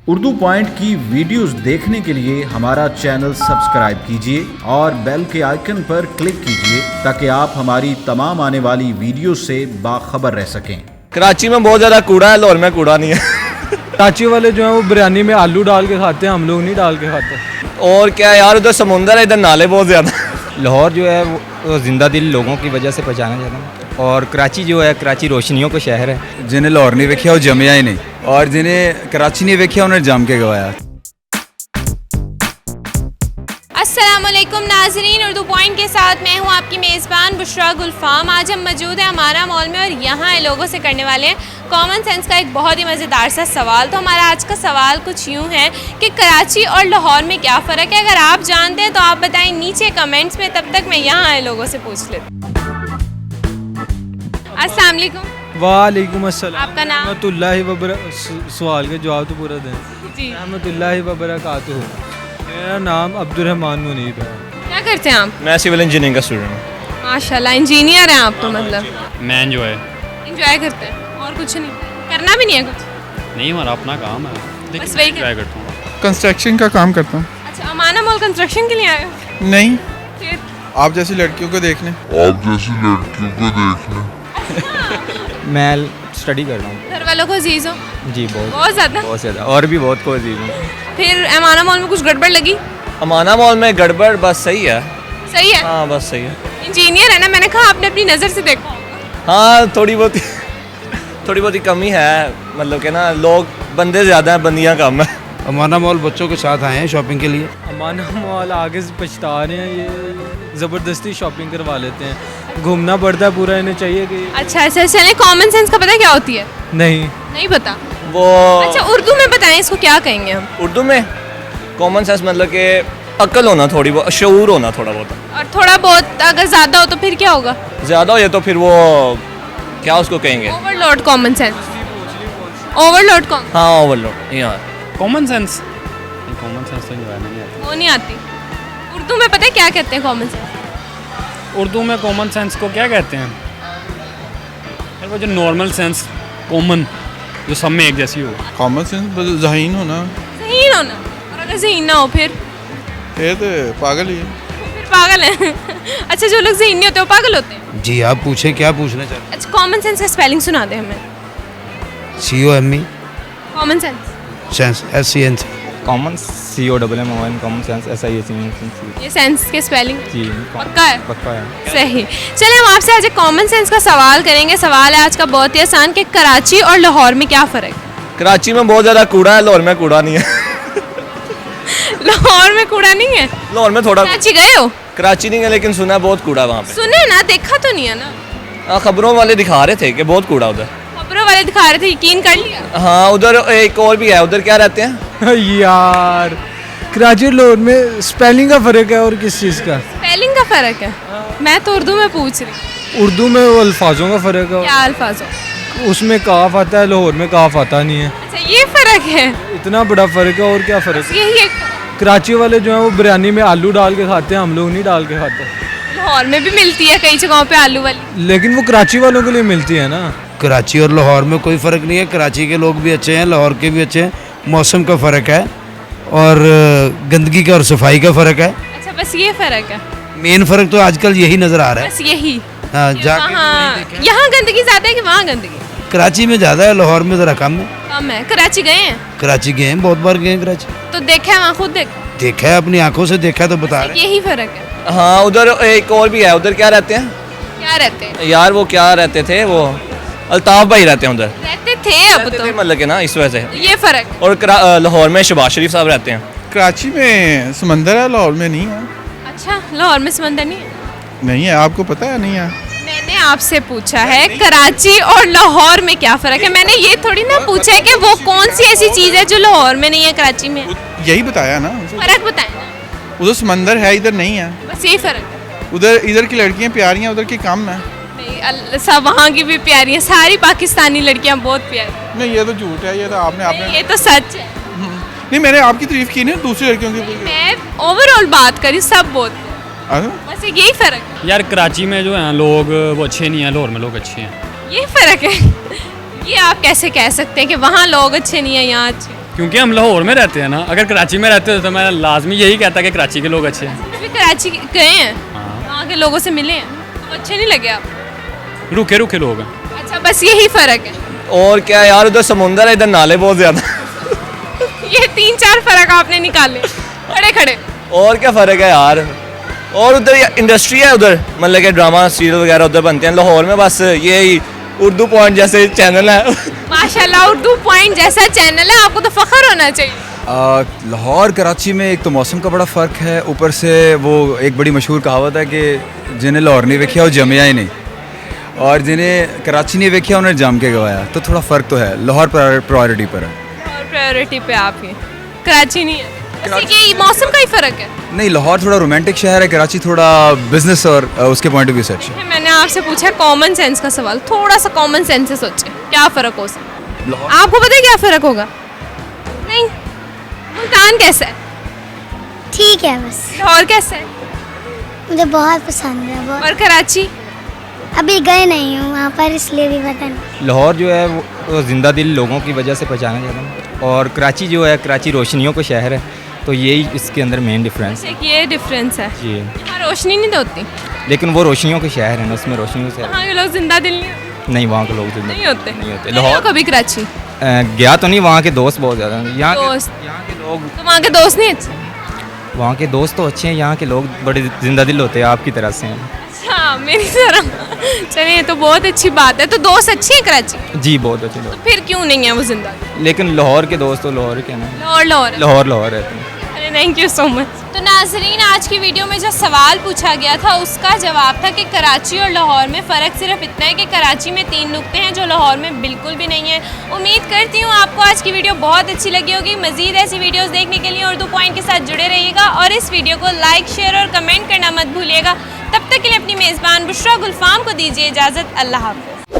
Urdu point की videos देखने के लिए हमारा चैनल सब्सक्राइब कीजिए और बेल के आइकन पर क्लिक कीजिए ताकि आप हमारी तमाम आने वाली वीडियो से बाखबर रह सकें। कराची में बहुत ज़्यादा कूड़ा है, लाहौर में कूड़ा नहीं है। कराची वाले जो है वो बिरयानी में आलू डाल के खाते हैं, हम लोग नहीं डाल के खाते। और क्या यार, उधर समुंदर है, इधर नाले बहुत ज़्यादा। लाहौर जो है वो जिंदा दिल लोगों की वजह से पहचाना जाता है। और कराची जो है, कराची रोशनियों का शहर है। जिन्हें लाहौर नहीं वेख्या वो जमिया ही नहीं, और जिन्हें कराची नहीं वेख्या उन्हें जम के गवाया। अस्सलामुअलैकुम नाजरीन, उर्दू पॉइंट के साथ मैं हूं आपकी मेज़बान बुशरा गुलफाम। आज हम मौजूद हैं अमारा मॉल में और यहाँ लोगों से करने वाले हैं कॉमन सेंस का एक बहुत ही मज़ेदार सा सवाल। तो हमारा आज का सवाल कुछ यूँ है कि कराची और लाहौर में क्या फ़र्क है। अगर आप जानते हैं तो आप बताएं नीचे कमेंट्स में, तब तक मैं यहाँ आए लोगों से पूछ लेती हूँ। अस्सलाम वालेकुम। वालेकुम अस्सलाम। आपका नाम? रहमतुल्लाहि व सवाल का जवाब तो पूरा दें जी। रहमतुल्लाहि व बरकातुहू। मेरा नाम अब्दुर्रहमान मुनीब है। क्या करते हैं आप? मैं सिविल इंजीनियरिंग का स्टूडेंट हूँ। माशाल्लाह, इंजीनियर हैं आप तो। मतलब मैं एंजॉय करते हैं और कुछ नहीं करना भी नहीं है कुछ? नहीं, हमारा अपना काम है, बस वही ट्राई करता हूँ। कंस्ट्रक्शन का काम करता हूँ। अच्छा, अमाना मॉल कंस्ट्रक्शन के लिए आए हो? नहीं, फिर आप जैसी लड़कियों को देखने। मैं स्टडी कर रहा हूँ। घर वालों को अजीज हो? जी बहुत बहुत ज़्यादा। और भी बहुत को अजीज हूँ। फिर अमाना मॉल में कुछ गड़बड़ लगी? अमाना मॉल में गड़बड़ बस सही है। सही है? हाँ बस सही है। इंजीनियर है ना, मैंने कहा आपने अपनी नज़र से देखा होगा। हाँ थोड़ी बहुत ही कमी है, मतलब कि ना लोग बंदे ज़्यादा हैं, बंदियाँ कम है। अमाना मॉल बच्चों के साथ आए हैं शॉपिंग के लिए। अमाना मॉल आगे से पछता रहे हैं, ये ज़बरदस्ती शॉपिंग करवा लेते हैं। घूमना पड़ता है पूरा, इन्हें चाहिए कि अच्छा, चलें। कॉमन सेंस का पता क्या होती है? नहीं पता। वो अच्छा, उर्दू में बताएं, इसको क्या कहेंगे हम? उर्दू में कॉमन सेंस मतलब कि अक्ल होना, थोड़ी बहुत शऊर होना, थोड़ा बहुत। और थोड़ा बहुत अगर ज़्यादा हो तो फिर क्या होगा? ज़्यादा हो या तो फिर वो क्या उसको कहेंगे? Overload common sense. Overload common. हाँ ओवरलोड। यहाँ कॉमन सेंस तो जो है नहीं आता। वो नहीं आती। उर्दू में पता है क्या कहते हैं कॉमन सेंस? उर्दू में कॉमन सेंस को क्या कहते हैं यार? वो जो नॉर्मल सेंस, कॉमन, जो सब में एक जैसी हो। कॉमन सेंस ज़हीन होना। ज़हीन होना। और अगर ज़हीन ना हो फिर तो पागल ही है। फिर पागल है। अच्छा, जो लोग ज़हीन नहीं होते वो पागल होते हैं? जी आप पूछे, क्या पूछना चाहते हैं? अच्छा, कॉमन सेंस का स्पेलिंग सुना दे हमें। COME common sense. Sense SCNC। Common COMMON common sense SIAC। ये सेंस के स्पेलिंग जी पक्का है? पक्का है। सही। चलिए, हम आपसे आज एक कॉमन सेंस का सवाल करेंगे। सवाल है आज का बहुत ही आसान कि कराची और लाहौर में क्या फ़र्क है? कराची में बहुत ज़्यादा कूड़ा है, लाहौर में कूड़ा नहीं है। लाहौर में कूड़ा नहीं है? लाहौर में थोड़ा। कराची गए हो? कराची नहीं है लेकिन सुना है बहुत कूड़ा वहाँ पे। सुने ना, देखा तो नहीं है ना? हाँ, खबरों वाले दिखा रहे थे कि बहुत कूड़ा उधर। खबरों वाले दिखा रहे थे, यकीन कर लिया? हाँ उधर एक और भी है, उधर क्या रहते हैं यार, कराची और लाहौर में स्पेलिंग का फ़र्क है और किस चीज़ का? स्पेलिंग का फ़र्क है? मैं तो उर्दू में पूछ रही हूँ। उर्दू में वो अल्फाजों का फ़र्क है। क्या अल्फाजों? उसमें काफ आता है, लाहौर में काफ आता नहीं है। अच्छा, ये फ़र्क है? इतना बड़ा फ़र्क है। और क्या फ़र्क है? यही एक। कराची वाले जो है वो बिरयानी में आलू डाल के खाते हैं, हम लोग नहीं डाल के खाते। लाहौर में भी मिलती है कई जगहों पे आलू वाली। लेकिन वो कराची वालों के लिए मिलती है ना। कराची और लाहौर में कोई फ़र्क नहीं है। कराची के लोग भी अच्छे हैं, लाहौर के भी अच्छे हैं। मौसम का फ़र्क है और गंदगी का और सफाई का फ़र्क है। अच्छा, बस ये फ़र्क है? मेन फ़र्क तो आजकल यही नज़र आ रहा है। बस यही? हाँ, जाके यहाँ गंदगी ज़्यादा है कि वहाँ गंदगी? कराची में ज़्यादा है, लाहौर में ज़रा कम है। कम है। कराची गए हैं? कराची गए हैं, बहुत बार गए हैं कराची। तो देखा है वहाँ? खुद देखा है, अपनी आंखों से देखा तो बता रहे हैं। यही फ़र्क है? हाँ उधर एक और भी है, उधर क्या रहते हैं क्या रहते हैं यार? वो क्या रहते थे, वो अल्ताफ भाई रहते हैं उधर। रहते थे? अब तो मतलब कि ना इस वजह से। ये फ़र्क। और लाहौर में शहबाज शरीफ साहब रहते हैं। कराची में समंदर है, लाहौर में नहीं है। अच्छा, लाहौर में समंदर नहीं है? नहीं है, आपको पता है? नहीं है। मैंने आपसे पूछा है कराची और लाहौर में क्या फ़र्क है। मैंने ये थोड़ी ना पूछा है कि वो कौन सी ऐसी चीज़ है जो लाहौर में नहीं है, कराची में है। यही बताया ना। फ़र्क बताएं ना। उधर समंदर है, इधर नहीं है। बस यही फ़र्क है। उधर इधर की लड़कियां प्यारी हैं, उधर की कम है। नहीं, सब वहाँ की भी प्यारी हैं। सारी पाकिस्तानी लड़कियाँ बहुत प्यारी। नहीं, ये तो झूठ है। ये तो आपने ये तो सच है। नहीं, मैंने आपकी तारीफ की नहीं, दूसरी लड़कियों की। मैं ओवरऑल बात करी, सब बहुत। अच्छा? बस यही फ़र्क है। यार कराची में जो है लोग वो अच्छे नहीं हैं, लाहौर में लोग अच्छे हैं। ये फ़र्क है। ये आप कैसे कह सकते हैं कि वहाँ लोग अच्छे नहीं हैं, यहाँ अच्छे? क्योंकि हम लाहौर में रहते हैं ना, अगर कराची में रहते तो मैं लाजमी यही कहता कि कराची के लोग अच्छे हैं। अभी कराची गए हैं, वहाँ के लोगों से मिले हैं, तो अच्छे नहीं लगे आप? रूखे रूखे लोग हैं। अच्छा, बस यही फ़र्क है? और क्या यार, उधर समुंदर है, इधर नाले बहुत ज़्यादा। ये 3-4 फ़र्क आपने निकाले खड़े खड़े। और क्या फ़र्क है यार। और उधर इंडस्ट्री है, उधर मतलब कि ड्रामा सीरियल वगैरह उधर बनते हैं। लाहौर में बस यही उर्दू पॉइंट जैसे चैनल है। माशाल्लाह, उर्दू पॉइंट जैसा चैनल है, आपको तो फ़ख्र होना चाहिए। लाहौर कराची में एक तो मौसम का बड़ा फ़र्क है, ऊपर से वो एक बड़ी मशहूर कहावत है कि जिन्हें लाहौर नहीं देखा वो जमिया ही नहीं, और जिन्हें कराची नहीं देखा उन्हें जम के गवाया। तो थोड़ा फ़र्क तो है, लाहौर प्रायोरिटी पर है। और प्रायोरिटी पे आपकी कराची नहीं है, ये मौसम का ही फ़र्क है। नहीं, लाहौर थोड़ा रोमांटिक शहर है, कराची थोड़ा बिजनेस और उसके पॉइंट ऑफ व्यू से अच्छा है। मैंने आपसे पूछा कॉमन सेंस का सवाल, थोड़ा सा कॉमन सेंस से सोचें क्या फ़र्क हो सकता है। आपको पता है क्या फ़र्क होगा? नहीं। मुल्तान कैसा है? ठीक है बस। लाहौर कैसा है? मुझे बहुत पसंद है बहुत। और कराची? अभी गए नहीं हूँ वहाँ पर, इसलिए भी पता नहीं। लाहौर जो है वो जिंदा दिल लोगों की वजह से पहचाना जाता है, और कराची जो है, कराची रोशनियों का शहर है, तो यही इसके अंदर मेन डिफरेंस है। एक ये डिफरेंस है जी, यहाँ रोशनी नहीं होती, लेकिन वो रोशनियों के शहर है ना, उसमें रोशनियों से वहाँ के लोग जिंदा दिल नहीं नहीं, वहाँ के लोग जिंदा नहीं होते। नहीं होते। लाहौर कभी कराची गया तो नहीं, वहाँ के दोस्त बहुत ज़्यादा हैं। यहाँ दोस्त? यहाँ के लोग, तो वहाँ के दोस्त नहीं अच्छे? वहाँ के दोस्त तो अच्छे हैं, यहाँ के लोग बड़े जिंदा दिल होते हैं, आपकी तरह से हैं। अच्छा, मेरी तरह। चलिए, तो बहुत अच्छी बात है। तो दोस्त अच्छे हैं कराची? जी, बहुत अच्छे लोग। फिर क्यों नहीं है वो जिंदा? लेकिन लाहौर के दोस्त तो लाहौर के ना, लाहौर लाहौर रहते हैं। Thank you so much. तो नाजरीन, आज की वीडियो में जो सवाल पूछा गया था उसका जवाब था कि कराची और लाहौर में फ़र्क सिर्फ इतना है कि कराची में 3 नुक्ते हैं जो लाहौर में बिल्कुल भी नहीं है। उम्मीद करती हूँ आपको आज की वीडियो बहुत अच्छी लगी होगी। मज़ीद ऐसी वीडियोस देखने के लिए उर्दू पॉइंट के साथ जुड़े रहिएगा और इस वीडियो को लाइक, शेयर और कमेंट करना मत भूलिएगा। तब तक के लिए अपनी मेज़बान बुशरा गुलफाम को दीजिए इजाज़त। अल्लाह हाफ़िज़।